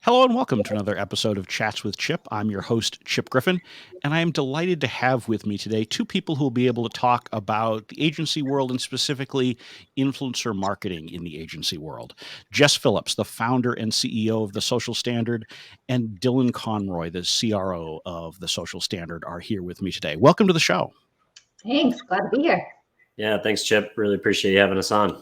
Hello and welcome to another episode of Chats with Chip. I'm your host, Chip Griffin, and I am delighted to have with me today two people who will be able to talk about the agency world and specifically influencer marketing in the agency world. Jess Phillips, the founder and CEO of The Social Standard, and Dylan Conroy, the CRO of The Social Standard, are here with me today. Welcome to the show. Thanks. Glad to be here. Yeah, thanks, Chip. Really appreciate you having us on.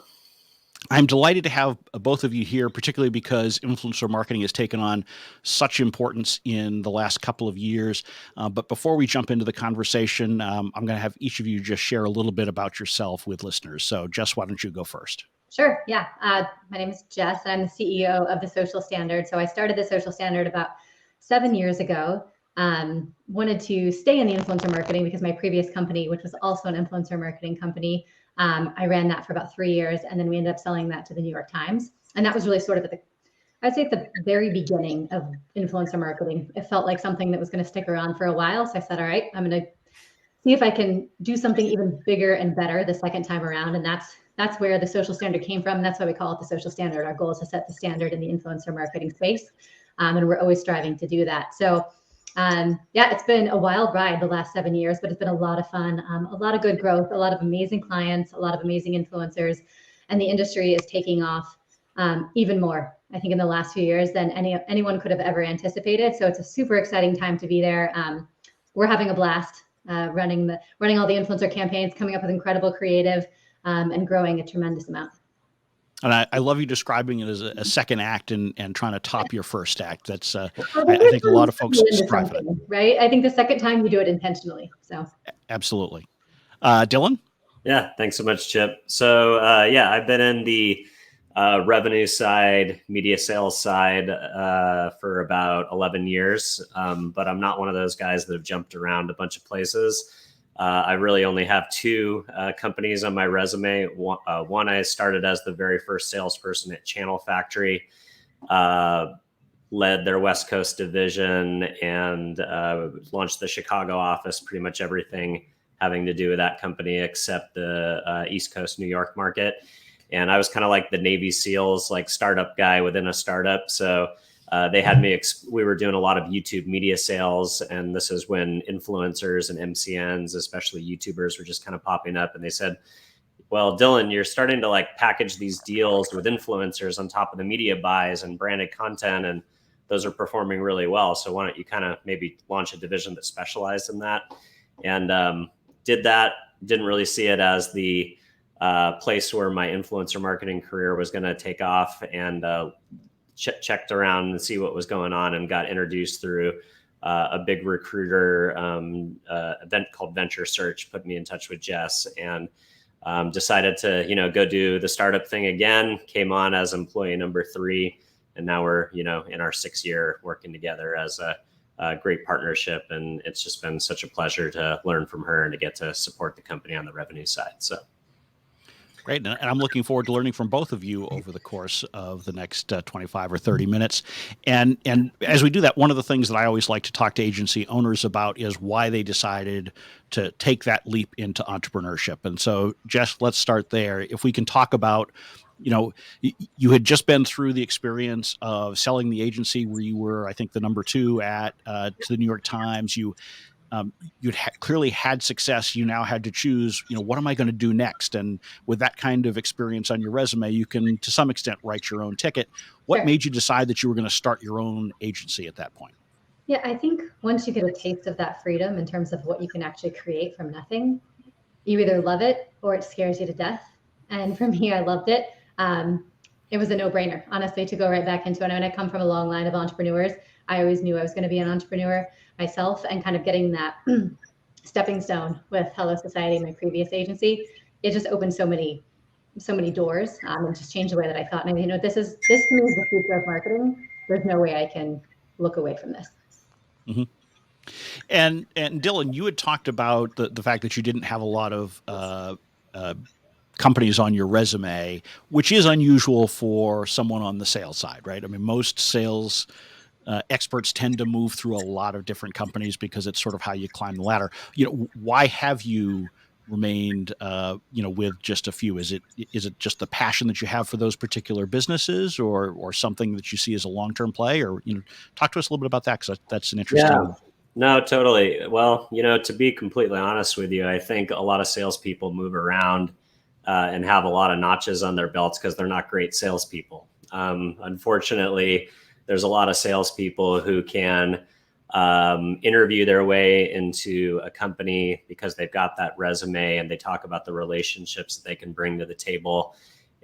I'm delighted to have both of you here, particularly because influencer marketing has taken on such importance in the last couple of years. But before we jump into the conversation, I'm going to have each of you just share a little bit about yourself with listeners. So, Jess, why don't you go first? Sure. Yeah. My name is Jess. I'm the CEO of The Social Standard. So I started The Social Standard about 7 years ago. Wanted to stay in the influencer marketing because my previous company, which was also an influencer marketing company, I ran that for about 3 years, and then we ended up selling that to the New York Times. And that was really sort of I'd say at the very beginning of influencer marketing. It felt like something that was going to stick around for a while. So I said, all right, I'm going to see if I can do something even bigger and better the second time around. And that's where the Social Standard came from. And that's why we call it the Social Standard. Our goal is to set the standard in the influencer marketing space. And we're always striving to do that. So yeah, it's been a wild ride the last 7 years, but it's been a lot of fun, a lot of good growth, a lot of amazing clients, a lot of amazing influencers, and the industry is taking off even more, I think, in the last few years than anyone could have ever anticipated. So it's a super exciting time to be there. We're having a blast running all the influencer campaigns, coming up with incredible creative, and growing a tremendous amount. And I love you describing it as a second act and trying to top your first act. That's I think a lot of folks strive for that. Right? I think the second time you do it intentionally. So absolutely. Dylan? Yeah, thanks so much, Chip. So yeah, I've been in the revenue side, media sales side for about 11 years, but I'm not one of those guys that have jumped around a bunch of places. I really only have two companies on my resume. One I started as the very first salesperson at Channel Factory, led their West Coast division, and launched the Chicago office, pretty much everything having to do with that company except the East Coast New York market. And I was kind of like the Navy SEALs, like startup guy within a startup. So they had me, we were doing a lot of YouTube media sales. And this is when influencers and MCNs, especially YouTubers, were just kind of popping up. And they said, well, Dylan, you're starting to like package these deals with influencers on top of the media buys and branded content. And those are performing really well. So why don't you kind of maybe launch a division that specialized in that? And did that, didn't really see it as the place where my influencer marketing career was going to take off, and checked around and see what was going on, and got introduced through a big recruiter event called Venture Search, put me in touch with Jess, and decided to, go do the startup thing again, came on as employee number 3. And now we're, in our 6th year working together as a great partnership. And it's just been such a pleasure to learn from her and to get to support the company on the revenue side. So. Great. And I'm looking forward to learning from both of you over the course of the next 25 or 30 minutes. And as we do that, one of the things that I always like to talk to agency owners about is why they decided to take that leap into entrepreneurship. And so, Jess, let's start there. If we can talk about, you had just been through the experience of selling the agency where you were, I think, the number 2 to the New York Times. You'd clearly had success. You now had to choose, what am I going to do next? And with that kind of experience on your resume, you can, to some extent, write your own ticket. What made you decide that you were going to start your own agency at that point? Yeah, I think once you get a taste of that freedom in terms of what you can actually create from nothing, you either love it or it scares you to death. And for me, I loved it. It was a no-brainer, honestly, to go right back into it. I mean, I come from a long line of entrepreneurs. I always knew I was going to be an entrepreneur myself, and kind of getting that stepping stone with Hello Society, my previous agency, it just opened so many doors, and just changed the way that I thought. And this to me is the future of marketing. There's no way I can look away from this. Mm-hmm. And Dylan, you had talked about the fact that you didn't have a lot of companies on your resume, which is unusual for someone on the sales side, right? I mean, most sales experts tend to move through a lot of different companies because it's sort of how you climb the ladder. Why have you remained, with just a few? Is it just the passion that you have for those particular businesses, or something that you see as a long-term play? Or, talk to us a little bit about that, because that's an interesting. Yeah. No, totally. Well, to be completely honest with you, I think a lot of salespeople move around and have a lot of notches on their belts because they're not great salespeople. Unfortunately, there's a lot of salespeople who can interview their way into a company because they've got that resume and they talk about the relationships that they can bring to the table.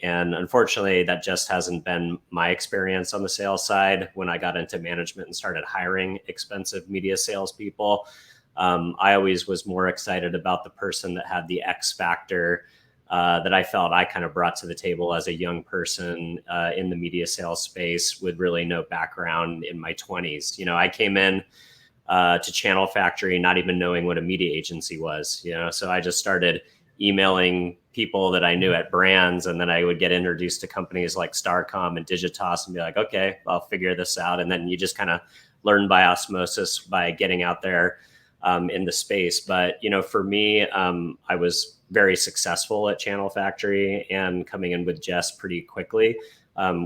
And unfortunately, that just hasn't been my experience on the sales side. When I got into management and started hiring expensive media salespeople, I always was more excited about the person that had the X factor that I felt I kind of brought to the table as a young person in the media sales space with really no background in my 20s. I came in to Channel Factory not even knowing what a media agency was, so I just started emailing people that I knew at brands, and then I would get introduced to companies like Starcom and Digitas and be like, okay, I'll figure this out. And then you just kind of learn by osmosis by getting out there in the space. But, for me, I was very successful at Channel Factory and coming in with Jess pretty quickly.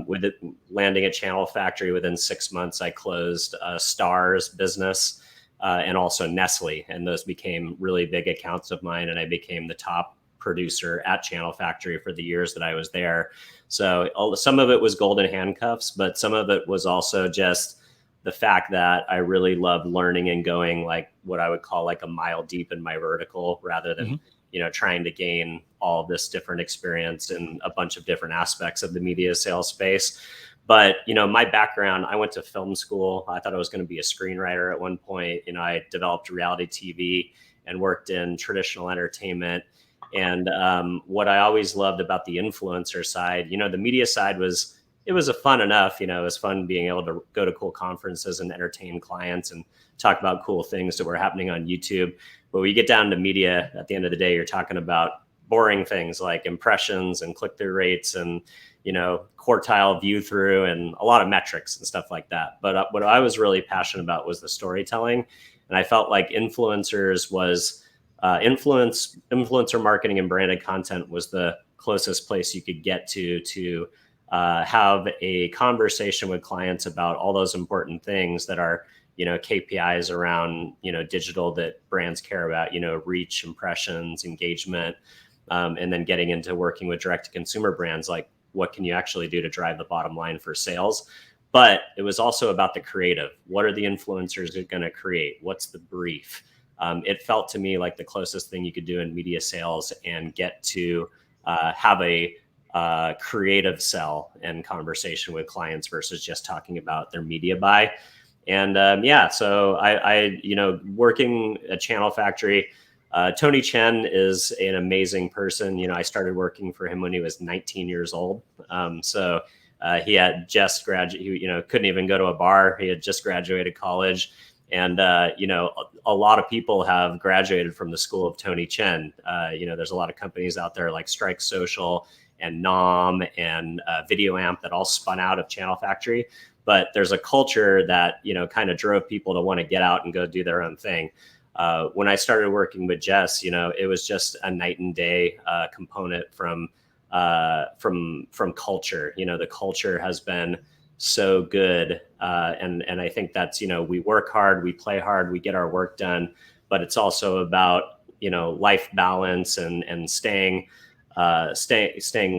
With it landing at Channel Factory within 6 months, I closed Star's business and also Nestle. And those became really big accounts of mine. And I became the top producer at Channel Factory for the years that I was there. So some of it was golden handcuffs, but some of it was also just the fact that I really loved learning and going like what I would call like a mile deep in my vertical rather than, trying to gain all of this different experience in a bunch of different aspects of the media sales space. But, my background, I went to film school. I thought I was going to be a screenwriter at one point. I developed reality TV and worked in traditional entertainment. And what I always loved about the influencer side, the media side was a fun enough, it was fun being able to go to cool conferences and entertain clients and talk about cool things that were happening on YouTube. But when you get down to media, at the end of the day, you're talking about boring things like impressions and click-through rates and, quartile view through and a lot of metrics and stuff like that. But what I was really passionate about was the storytelling. And I felt like influencers was influencer marketing and branded content was the closest place you could get to have a conversation with clients about all those important things that are, KPIs around, digital that brands care about, reach, impressions, engagement, and then getting into working with direct to consumer brands, like what can you actually do to drive the bottom line for sales? But it was also about the creative. What are the influencers going to create? What's the brief? It felt to me like the closest thing you could do in media sales and get to have a creative sell and conversation with clients versus just talking about their media buy. And so I working at Channel Factory, Tony Chen is an amazing person. I started working for him when he was 19 years old. So he had just graduated, couldn't even go to a bar. He had just graduated college. And, a lot of people have graduated from the school of Tony Chen. There's a lot of companies out there like Strike Social and Nom and Video Amp that all spun out of Channel Factory. But there's a culture that, kind of drove people to want to get out and go do their own thing. When I started working with Jess, it was just a night and day component from culture. The culture has been so good. And I think that's, we work hard, we play hard, we get our work done, but it's also about, life balance and staying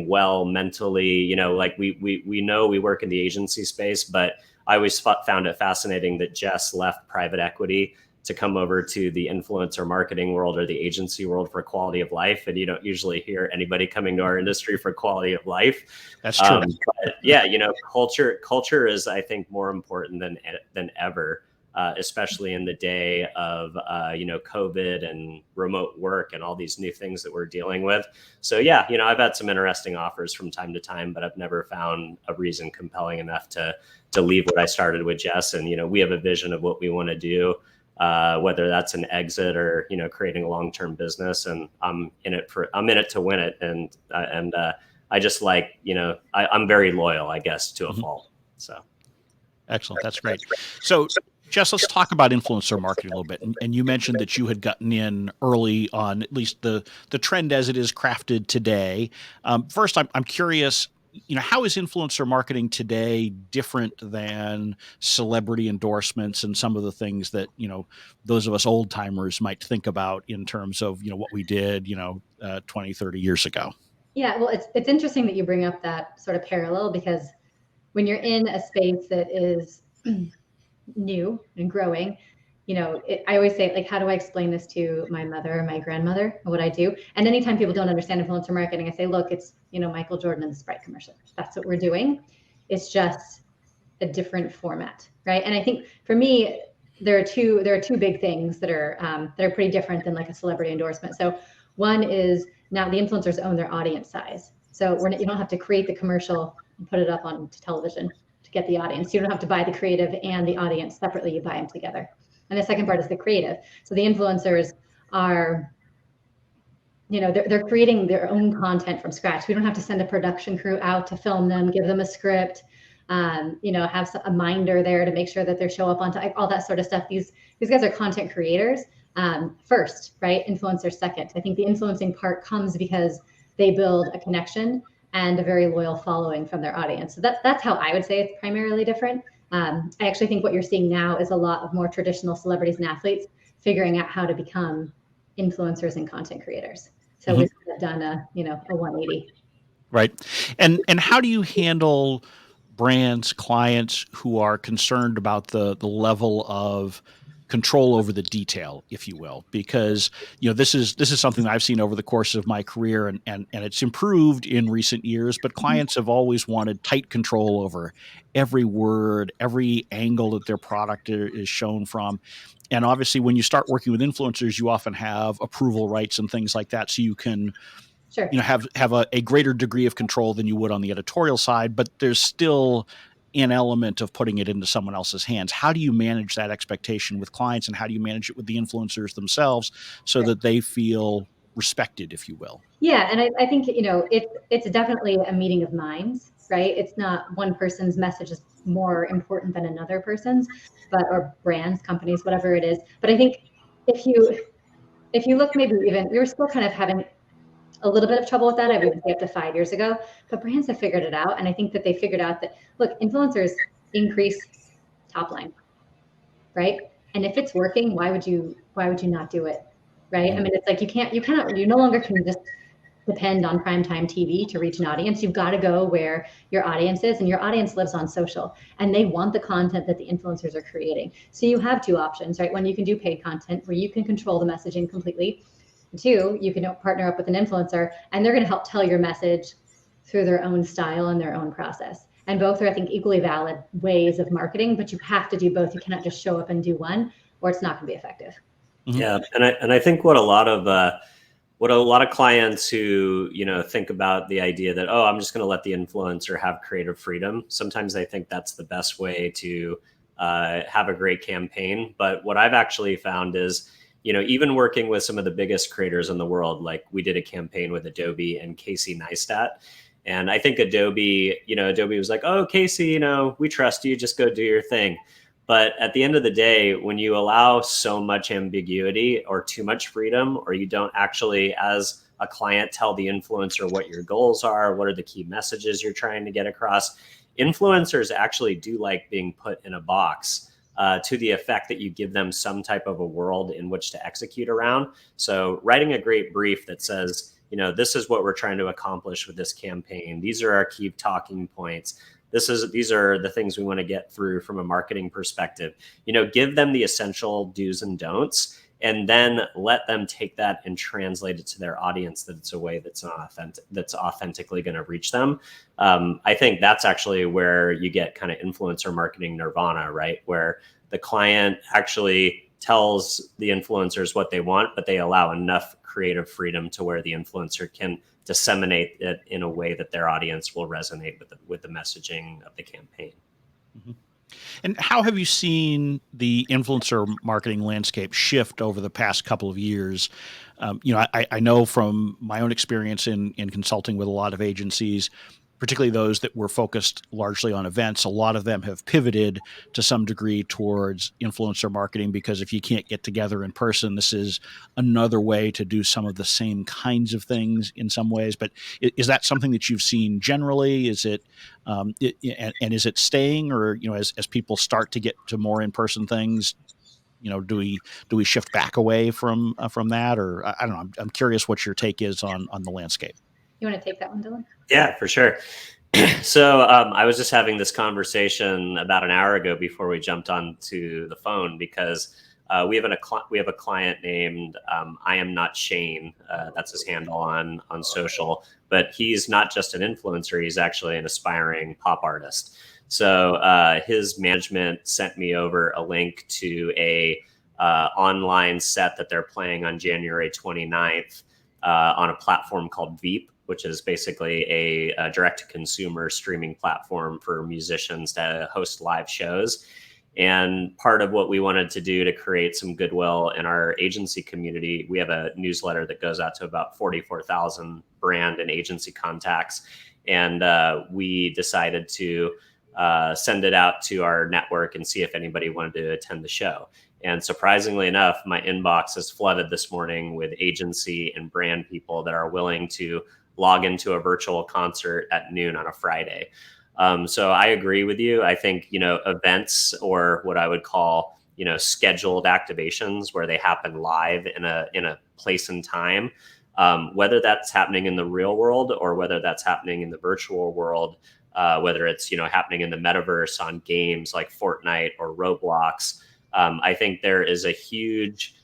well mentally, like we know we work in the agency space, but I always found it fascinating that Jess left private equity to come over to the influencer marketing world or the agency world for quality of life. And you don't usually hear anybody coming to our industry for quality of life. That's true. But yeah, culture is, I think, more important than ever, especially in the day of, COVID and remote work and all these new things that we're dealing with. So yeah, I've had some interesting offers from time to time, but I've never found a reason compelling enough to leave what I started with Jess. And, we have a vision of what we want to do. Whether that's an exit or, creating a long-term business, and I'm in it to win it. And I just like, I'm very loyal, I guess, to a fault. So. Excellent. That's great. So Jess, let's talk about influencer marketing a little bit. And you mentioned that you had gotten in early on at least the trend as it is crafted today. First, I'm curious, how is influencer marketing today different than celebrity endorsements and some of the things that, those of us old timers might think about in terms of, what we did, 20, 30 years ago? Yeah, well, it's interesting that you bring up that sort of parallel, because when you're in a space that is new and growing, I always say, like, how do I explain this to my mother or my grandmother, what I do? And anytime people don't understand influencer marketing, I say, look, it's, Michael Jordan and the Sprite commercial. That's what we're doing. It's just a different format, right? And I think for me, there are two big things that are pretty different than like a celebrity endorsement. So one is, now the influencers own their audience size. So you don't have to create the commercial and put it up on television to get the audience. You don't have to buy the creative and the audience separately. You buy them together. And the second part is the creative. So the influencers are, they're creating their own content from scratch. We don't have to send a production crew out to film them, give them a script, have a minder there to make sure that they show up on time, all that sort of stuff. These guys are content creators first, right? Influencers second. I think the influencing part comes because they build a connection and a very loyal following from their audience. So that's how I would say it's primarily different. I actually think what you're seeing now is a lot of more traditional celebrities and athletes figuring out how to become influencers and content creators. So we've done a 180. Right. And how do you handle brands, clients who are concerned about the level of control over the detail, if you will, because this is something that I've seen over the course of my career, and it's improved in recent years, but clients have always wanted tight control over every word, every angle that their product is shown from. And obviously when you start working with influencers, you often have approval rights and things like that, so you can Sure. have a greater degree of control than you would on the editorial side, but there's still an element of putting it into someone else's hands. How do you manage that expectation with clients, and how do you manage it with the influencers themselves so that they feel respected, if you will? Yeah, and I think it's definitely a meeting of minds, right? It's not one person's message is more important than another person's, or brands, companies, whatever it is. But I think if you look, maybe even we were still kind of having a little bit of trouble with that. I would say up to 5 years ago, but brands have figured it out. And I think that they figured out that, look, influencers increase top line, right? And if it's working, why would you not do it? Right. I mean, it's like, you no longer can just depend on primetime TV to reach an audience. You've got to go where your audience is, and your audience lives on social, and they want the content that the influencers are creating. So you have two options, right? One, you can do paid content where you can control the messaging completely. Two, you can partner up with an influencer, and they're going to help tell your message through their own style and their own process. And both are, I think, equally valid ways of marketing, but you have to do both. You cannot just show up and do one, or it's not going to be effective. Yeah, and I think what a lot of clients who think about the idea that, oh, I'm just going to let the influencer have creative freedom, sometimes they think that's the best way to have a great campaign. But what I've actually found is, even working with some of the biggest creators in the world, like we did a campaign with Adobe and Casey Neistat. And I think Adobe was like, oh, Casey, we trust you, just go do your thing. But at the end of the day, when you allow so much ambiguity or too much freedom, or you don't actually, as a client, tell the influencer what your goals are, what are the key messages you're trying to get across, influencers actually do like being put in a box. To the effect that you give them some type of a world in which to execute around. So writing a great brief that says, this is what we're trying to accomplish with this campaign. These are our key talking points. These are the things we want to get through from a marketing perspective. Give them the essential do's and don'ts, and then let them take that and translate it to their audience, that it's a way that's authentically going to reach them. I think that's actually where you get kind of influencer marketing nirvana, right? Where the client actually tells the influencers what they want, but they allow enough creative freedom to where the influencer can disseminate it in a way that their audience will resonate with the messaging of the campaign. Mm-hmm. And how have you seen the influencer marketing landscape shift over the past couple of years? I know from my own experience in consulting with a lot of agencies, particularly those that were focused largely on events, a lot of them have pivoted to some degree towards influencer marketing, because if you can't get together in person, this is another way to do some of the same kinds of things in some ways. But is that something that you've seen generally? Is it, and is it staying, or, as people start to get to more in-person things, do we shift back away from that? Or I don't know. I'm curious what your take is on the landscape. You want to take that one, Dylan? Yeah, for sure. So I was just having this conversation about an hour ago before we jumped onto the phone, because we have a client named I Am Not Shane. That's his handle on social. But he's not just an influencer; he's actually an aspiring pop artist. So his management sent me over a link to a online set that they're playing on January 29th on a platform called Veep, which is basically a direct-to-consumer streaming platform for musicians to host live shows. And part of what we wanted to do to create some goodwill in our agency community, we have a newsletter that goes out to about 44,000 brand and agency contacts. And we decided to send it out to our network and see if anybody wanted to attend the show. And surprisingly enough, my inbox is flooded this morning with agency and brand people that are willing to log into a virtual concert at noon on a Friday. So I agree with you. I think, events, or what I would call, scheduled activations where they happen live in a place and time, whether that's happening in the real world or whether that's happening in the virtual world, whether it's, happening in the metaverse on games like Fortnite or Roblox. I think there is a huge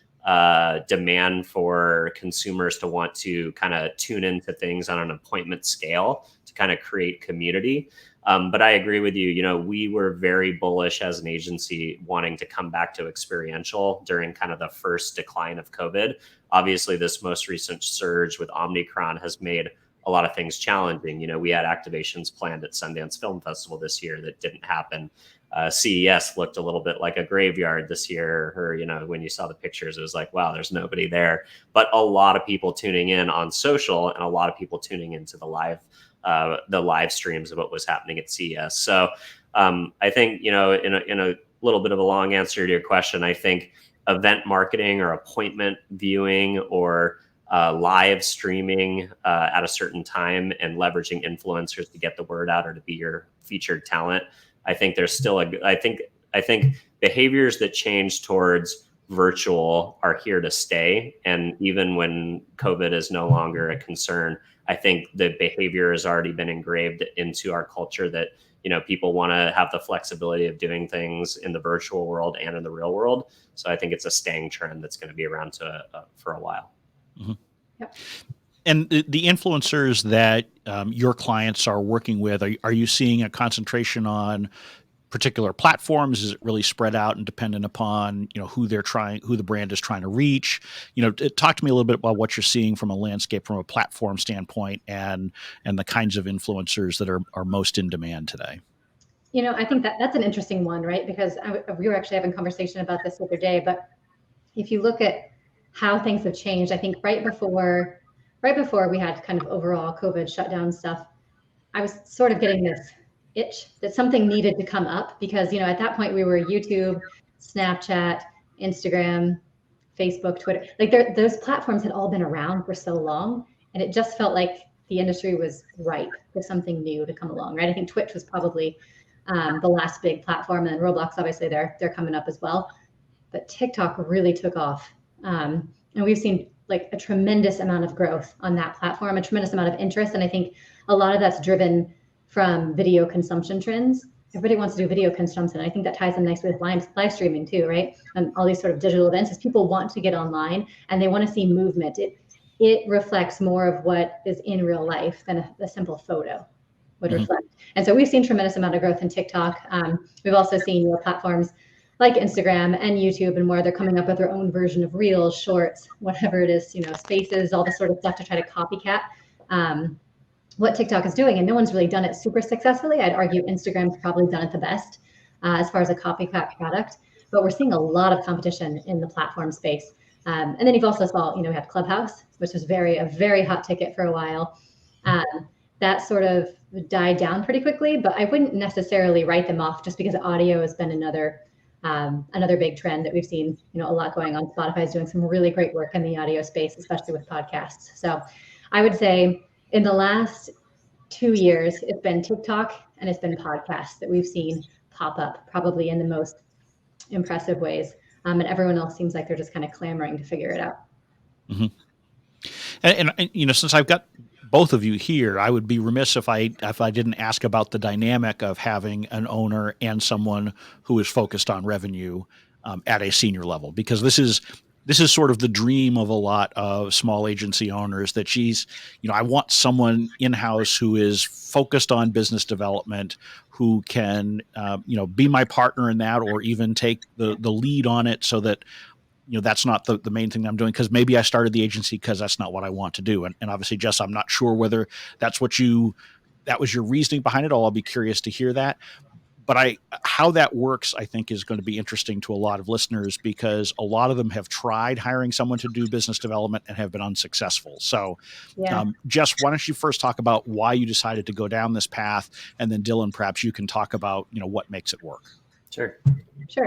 demand for consumers to want to kind of tune into things on an appointment scale to kind of create community. But I agree with you. We were very bullish as an agency wanting to come back to experiential during kind of the first decline of COVID. Obviously, this most recent surge with Omicron has made a lot of things challenging. We had activations planned at Sundance Film Festival this year that didn't happen. CES looked a little bit like a graveyard this year, or, when you saw the pictures, it was like, wow, there's nobody there. But a lot of people tuning in on social, and a lot of people tuning into the live streams of what was happening at CES. So I think, in a little bit of a long answer to your question, I think event marketing or appointment viewing or live streaming at a certain time and leveraging influencers to get the word out or to be your featured talent, I think there's still I think behaviors that change towards virtual are here to stay. And even when COVID is no longer a concern, I think the behavior has already been engraved into our culture that, people want to have the flexibility of doing things in the virtual world and in the real world. So I think it's a staying trend that's going to be around for a while. Mm-hmm. Yep. And the influencers that your clients are working with, are you seeing a concentration on particular platforms? Is it really spread out and dependent upon, who the brand is trying to reach? Talk to me a little bit about what you're seeing from a landscape, from a platform standpoint, and the kinds of influencers that are most in demand today. I think that's an interesting one, right? Because we were actually having a conversation about this the other day. But if you look at how things have changed, I think right before we had kind of overall COVID shutdown stuff, I was sort of getting this itch that something needed to come up, because, at that point we were YouTube, Snapchat, Instagram, Facebook, Twitter, like those platforms had all been around for so long, and it just felt like the industry was ripe for something new to come along, right? I think Twitch was probably the last big platform, and then Roblox, obviously they're coming up as well, but TikTok really took off. And we've seen like a tremendous amount of growth on that platform, a tremendous amount of interest. And I think a lot of that's driven from video consumption trends. Everybody wants to do video consumption. I think that ties in nicely with live streaming too, right? And all these sort of digital events, is people want to get online and they want to see movement. It reflects more of what is in real life than a simple photo would reflect. And so we've seen tremendous amount of growth in TikTok. We've also seen platforms like Instagram and YouTube and more. They're coming up with their own version of Reels, Shorts, whatever it is, Spaces, all this sort of stuff to try to copycat what TikTok is doing. And no one's really done it super successfully. I'd argue Instagram's probably done it the best as far as a copycat product. But we're seeing a lot of competition in the platform space. And then you've also saw, we had Clubhouse, which was a very hot ticket for a while. That sort of died down pretty quickly, but I wouldn't necessarily write them off just because audio has been another big trend that we've seen, a lot going on. Spotify is doing some really great work in the audio space, especially with podcasts. So I would say in the last 2 years, it's been TikTok and it's been podcasts that we've seen pop up probably in the most impressive ways. And everyone else seems like they're just kind of clamoring to figure it out. Mm-hmm. And since I've got both of you here, I would be remiss if I didn't ask about the dynamic of having an owner and someone who is focused on revenue at a senior level, because this is sort of the dream of a lot of small agency owners, that I want someone in-house who is focused on business development, who can, be my partner in that, or even take the lead on it, so that, that's not the main thing I'm doing, because maybe I started the agency because that's not what I want to do. And obviously, Jess, I'm not sure whether that was your reasoning behind it all. I'll be curious to hear that. But how that works, I think, is going to be interesting to a lot of listeners, because a lot of them have tried hiring someone to do business development and have been unsuccessful. So, yeah. Jess, why don't you first talk about why you decided to go down this path, and then Dylan, perhaps you can talk about, what makes it work. Sure.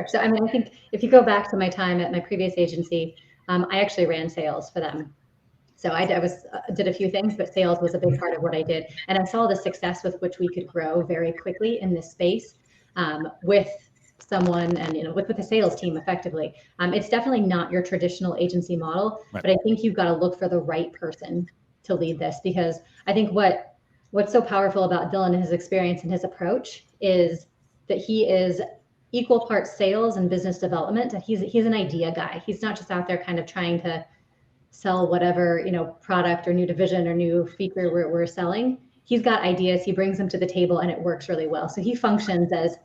So, I think if you go back to my time at my previous agency, I actually ran sales for them. So I did a few things, but sales was a big part of what I did. And I saw the success with which we could grow very quickly in this space with someone and, with a sales team effectively. It's definitely not your traditional agency model, right. But I think you've got to look for the right person to lead this, because I think what's so powerful about Dylan and his experience and his approach is that he is equal parts sales and business development. He's an idea guy. He's not just out there kind of trying to sell whatever, product or new division or new feature we're selling. He's got ideas. He brings them to the table, and it works really well. So he functions as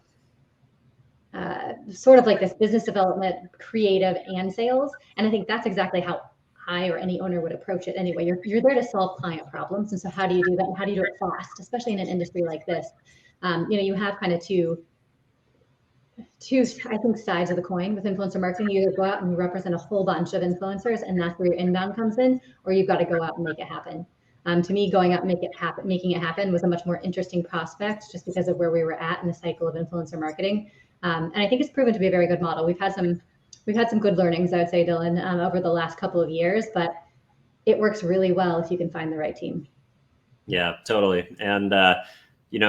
sort of like this business development, creative, and sales. And I think that's exactly how I or any owner would approach it anyway. You're there to solve client problems. And so how do you do that? And how do you do it fast, especially in an industry like this? You have kind of two, I think, sides of the coin with influencer marketing. You either go out and you represent a whole bunch of influencers, and that's where your inbound comes in, or you've got to go out and make it happen. To me, going out and making it happen was a much more interesting prospect, just because of where we were at in the cycle of influencer marketing. And I think it's proven to be a very good model. We've had some good learnings, I would say, Dylan, over the last couple of years, but it works really well if you can find the right team. Yeah, totally. And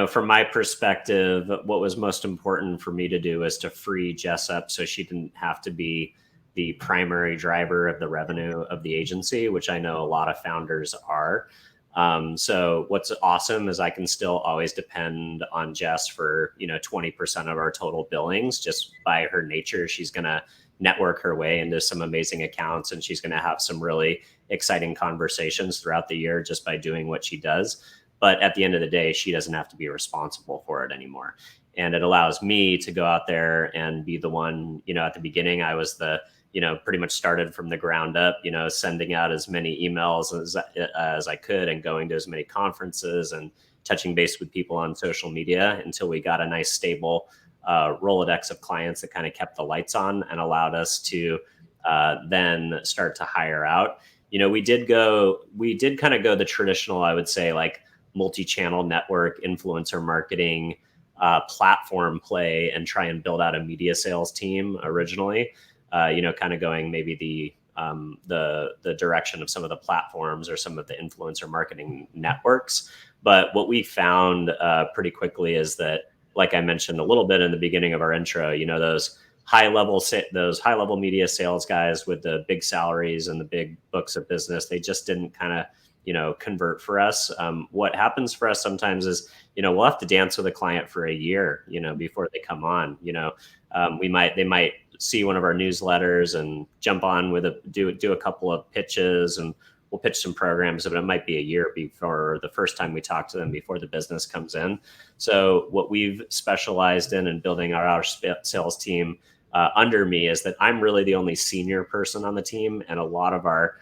from my perspective, what was most important for me to do was to free Jess up so she didn't have to be the primary driver of the revenue of the agency, which I know a lot of founders are. So what's awesome is I can still always depend on Jess for, 20% of our total billings. Just by her nature, she's going to network her way into some amazing accounts, and she's going to have some really exciting conversations throughout the year just by doing what she does. But at the end of the day, she doesn't have to be responsible for it anymore. And it allows me to go out there and be the one, at the beginning, I was the, pretty much started from the ground up, sending out as many emails as I could, and going to as many conferences and touching base with people on social media until we got a nice stable Rolodex of clients that kind of kept the lights on and allowed us to then start to hire out. We did kind of go the traditional, I would say, like multi-channel network influencer marketing platform play, and try and build out a media sales team originally, kind of going maybe the direction of some of the platforms or some of the influencer marketing networks. But what we found pretty quickly is that, like I mentioned a little bit in the beginning of our intro, those high level media sales guys with the big salaries and the big books of business, they just didn't kind of convert for us. What happens for us sometimes is, we'll have to dance with a client for a year, before they come on. They might see one of our newsletters and jump on with do a couple of pitches, and we'll pitch some programs, but it might be a year before the first time we talk to them, before the business comes in. So what we've specialized in building our sales team under me is that I'm really the only senior person on the team, and a lot of our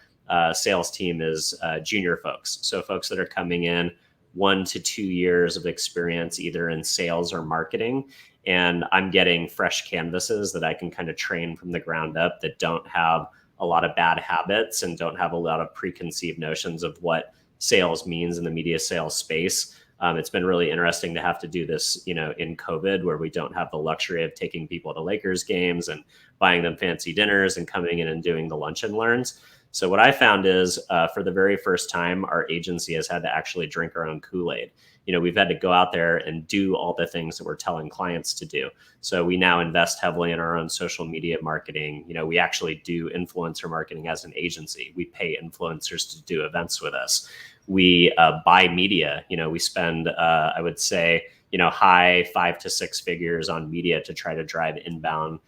sales team is junior folks. So folks that are coming in 1 to 2 years of experience, either in sales or marketing. And I'm getting fresh canvases that I can kind of train from the ground up, that don't have a lot of bad habits and don't have a lot of preconceived notions of what sales means in the media sales space. It's been really interesting to have to do this, in COVID, where we don't have the luxury of taking people to Lakers games and buying them fancy dinners and coming in and doing the lunch and learns. So what I found is for the very first time, our agency has had to actually drink our own Kool-Aid. We've had to go out there and do all the things that we're telling clients to do. So we now invest heavily in our own social media marketing. We actually do influencer marketing as an agency. We pay influencers to do events with us. We buy media. We spend, I would say, high 5 to 6 figures on media to try to drive inbound.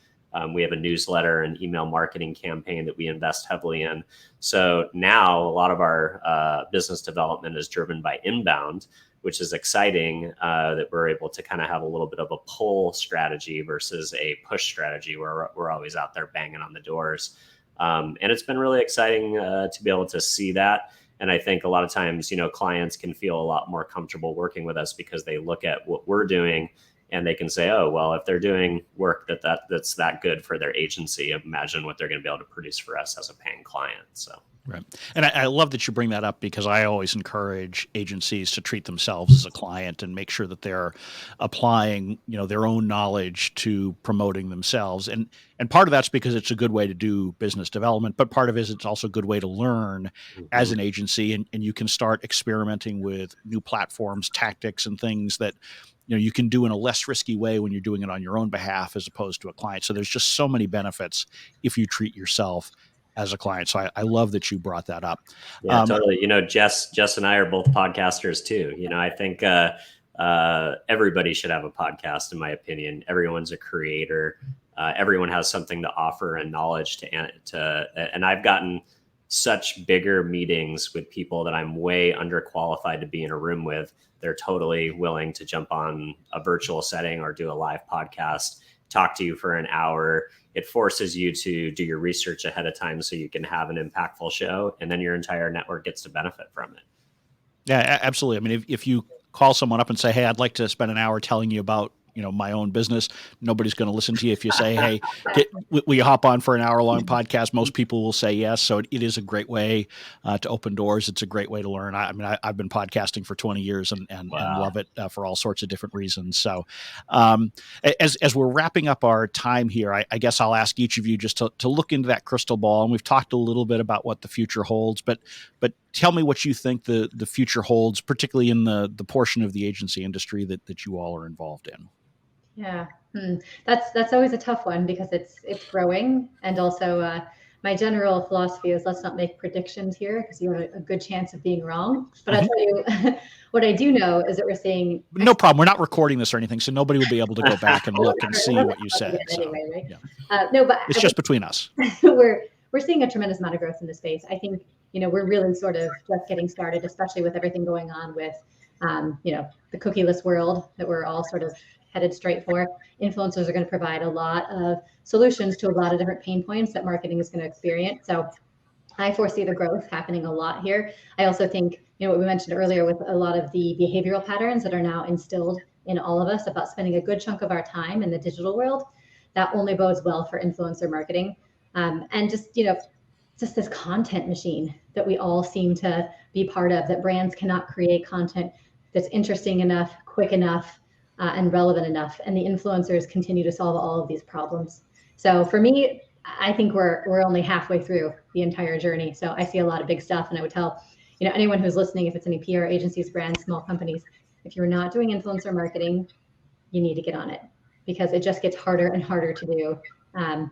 We have a newsletter and email marketing campaign that we invest heavily in. So now a lot of our business development is driven by inbound, which is exciting, that we're able to kind of have a little bit of a pull strategy versus a push strategy where we're always out there banging on the doors. And it's been really exciting to be able to see that. And I think a lot of times, clients can feel a lot more comfortable working with us because they look at what we're doing and they can say, oh, well, if they're doing work that's that good for their agency, imagine what they're going to be able to produce for us as a paying client. So. Right. And I love that you bring that up, because I always encourage agencies to treat themselves as a client and make sure that they're applying, their own knowledge to promoting themselves. And part of that's because it's a good way to do business development, but part of it is it's also a good way to learn as an agency, and you can start experimenting with new platforms, tactics, and things that you can do in a less risky way when you're doing it on your own behalf as opposed to a client. So there's just so many benefits if you treat yourself as a client. So I love that you brought that up. Yeah, totally. Jess and I are both podcasters too. I think everybody should have a podcast, in my opinion. Everyone's a creator. Everyone has something to offer and knowledge and I've gotten such bigger meetings with people that I'm way underqualified to be in a room with. They're totally willing to jump on a virtual setting or do a live podcast, talk to you for an hour. It forces you to do your research ahead of time so you can have an impactful show, and then your entire network gets to benefit from it. Yeah, absolutely. I mean, if you call someone up and say, hey, I'd like to spend an hour telling you about my own business, nobody's going to listen to you. If you say, hey, will you hop on for an hour-long podcast? Most people will say yes. So it is a great way to open doors. It's a great way to learn. I've been podcasting for 20 years and love it for all sorts of different reasons. So as we're wrapping up our time here, I guess I'll ask each of you just to look into that crystal ball. And we've talked a little bit about what the future holds, but tell me what you think the future holds, particularly in the portion of the agency industry that you all are involved in. Yeah, that's always a tough one because it's growing, and also my general philosophy is let's not make predictions here because you have a good chance of being wrong. But I'll tell you what I do know is that we're seeing. No problem. We're not recording this or anything, so nobody will be able to go back and look and see what you said. Anyway, right? Yeah. No, but it's just between us. We're seeing a tremendous amount of growth in the space. I think we're really sort of just getting started, especially with everything going on with the cookieless world that we're all sort of headed straight for. Influencers are going to provide a lot of solutions to a lot of different pain points that marketing is going to experience. So I foresee the growth happening a lot here. I also think, what we mentioned earlier with a lot of the behavioral patterns that are now instilled in all of us about spending a good chunk of our time in the digital world, that only bodes well for influencer marketing. And just this content machine that we all seem to be part of, that brands cannot create content that's interesting enough, quick enough, and relevant enough, and the influencers continue to solve all of these problems. So for me, I think we're only halfway through the entire journey. So I see a lot of big stuff, and I would tell anyone who's listening, if it's any PR agencies, brands, small companies, if you're not doing influencer marketing, you need to get on it because it just gets harder and harder to do.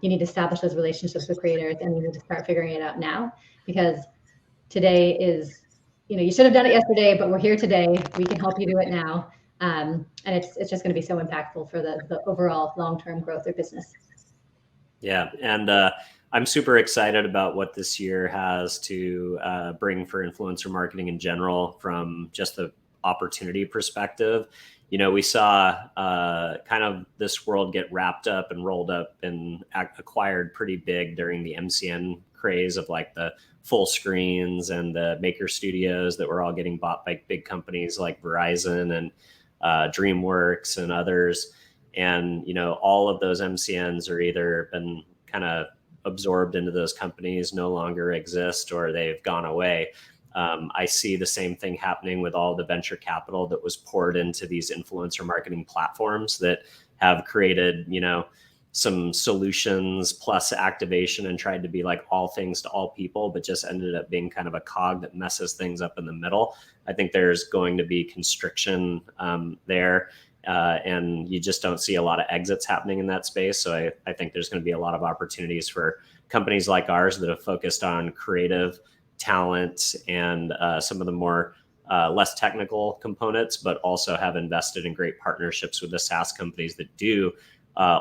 You need to establish those relationships with creators, and you need to start figuring it out now because today is, you should have done it yesterday, but we're here today. We can help you do it now. And it's just going to be so impactful for the overall long-term growth of business. Yeah. And I'm super excited about what this year has to bring for influencer marketing in general from just the opportunity perspective. We saw kind of this world get wrapped up and rolled up and acquired pretty big during the MCN craze of like the full screens and the maker studios that were all getting bought by big companies like Verizon and DreamWorks and others. And, all of those MCNs are either been kind of absorbed into those companies, no longer exist, or they've gone away. I see the same thing happening with all the venture capital that was poured into these influencer marketing platforms that have created, some solutions plus activation and tried to be like all things to all people, but just ended up being kind of a cog that messes things up in the middle. I think there's going to be constriction there. And you just don't see a lot of exits happening in that space. So I think there's going to be a lot of opportunities for companies like ours that have focused on creative talent and some of the more less technical components, but also have invested in great partnerships with the SaaS companies that do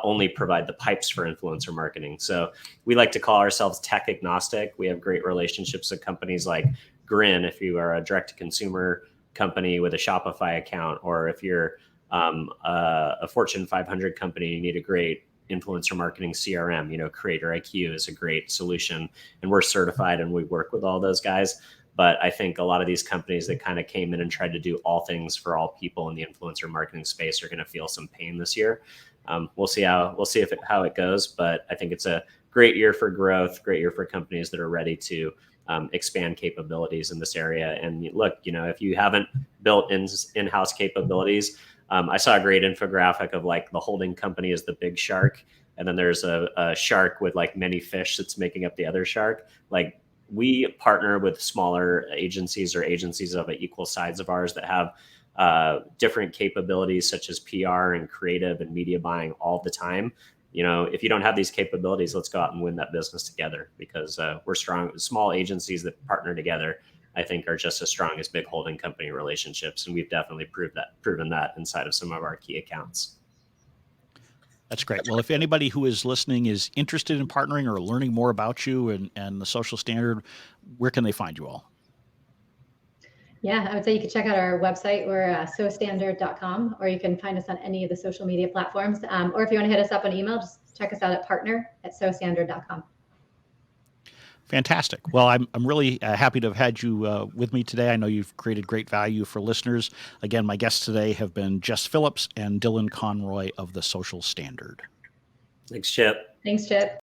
only provide the pipes for influencer marketing. So we like to call ourselves tech agnostic. We have great relationships with companies like Grin, if you are a direct-to-consumer company with a Shopify account, or if you're a Fortune 500 company, you need a great influencer marketing CRM. Creator IQ is a great solution, and we're certified and we work with all those guys. But I think a lot of these companies that kind of came in and tried to do all things for all people in the influencer marketing space are going to feel some pain this year. We'll see how it goes, but I think it's a great year for growth, great year for companies that are ready to expand capabilities in this area. And look, if you haven't built in-house capabilities, I saw a great infographic of like the holding company is the big shark, and then there's a shark with like many fish that's making up the other shark. Like, we partner with smaller agencies or agencies of equal size of ours that have different capabilities such as PR and creative and media buying all the time. If you don't have these capabilities, let's go out and win that business together, because we're strong. Small agencies that partner together, I think, are just as strong as big holding company relationships. And we've definitely proven that inside of some of our key accounts. That's great. Well, if anybody who is listening is interested in partnering or learning more about you and the Social Standard, where can they find you all? Yeah, I would say you can check out our website. We're sostandard.com, or you can find us on any of the social media platforms. Or if you want to hit us up on email, just check us out at partner@sostandard.com. Fantastic. Well, I'm really happy to have had you with me today. I know you've created great value for listeners. Again, my guests today have been Jess Phillips and Dylan Conroy of the Social Standard. Thanks, Chip. Thanks, Chip.